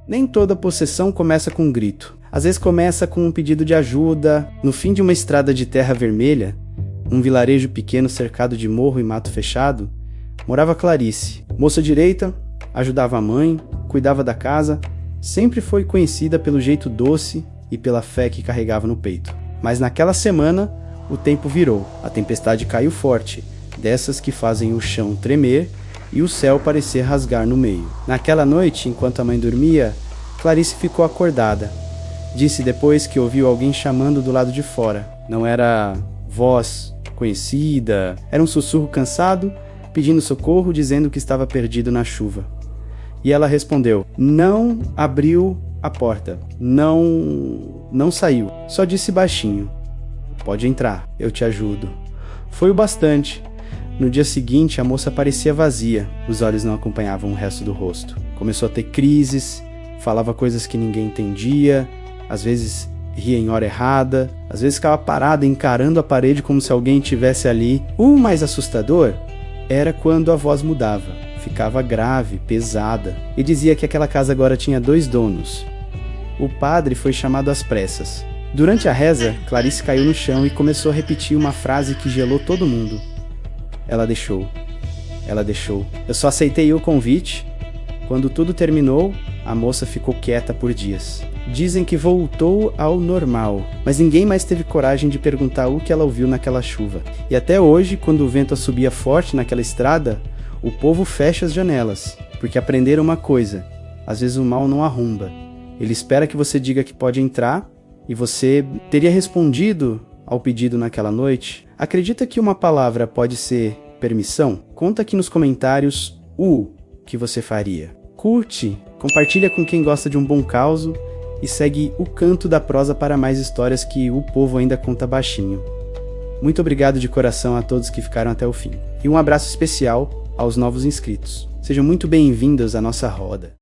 Nem toda possessão começa com um grito. Às vezes começa com um pedido de ajuda. No fim de uma estrada de terra vermelha, um vilarejo pequeno cercado de morro e mato fechado, morava Clarice. Moça direita, ajudava a mãe, cuidava da casa, sempre foi conhecida pelo jeito doce e pela fé que carregava no peito. Mas naquela semana, o tempo virou. A tempestade caiu forte, dessas que fazem o chão tremer e o céu parecer rasgar no meio. Naquela noite, enquanto a mãe dormia, Clarice ficou acordada. Disse depois que ouviu alguém chamando do lado de fora. Não era voz conhecida, era um sussurro cansado, pedindo socorro, dizendo que estava perdido na chuva. E ela respondeu: não abriu a porta, não saiu, só disse baixinho: pode entrar, eu te ajudo. Foi o bastante. No dia seguinte, a moça parecia vazia, os olhos não acompanhavam o resto do rosto. Começou a ter crises, falava coisas que ninguém entendia, às vezes ria em hora errada, às vezes ficava parada encarando a parede como se alguém estivesse ali. O mais assustador era quando a voz mudava, ficava grave, pesada, e dizia que aquela casa agora tinha 2 donos. O padre foi chamado às pressas. Durante a reza, Clarice caiu no chão e começou a repetir uma frase que gelou todo mundo. Ela deixou. Eu só aceitei o convite. Quando tudo terminou, a moça ficou quieta por dias. Dizem que voltou ao normal, mas ninguém mais teve coragem de perguntar o que ela ouviu naquela chuva. E até hoje, quando o vento subia forte naquela estrada, o povo fecha as janelas, porque aprenderam uma coisa: às vezes o mal não arromba. Ele espera que você diga que pode entrar, e você teria respondido ao pedido naquela noite? Acredita que uma palavra pode ser permissão? Conta aqui nos comentários o que você faria. Curte, compartilha com quem gosta de um bom causo e segue o Canto da Prosa para mais histórias que o povo ainda conta baixinho. Muito obrigado de coração a todos que ficaram até o fim. E um abraço especial aos novos inscritos. Sejam muito bem-vindos à nossa roda.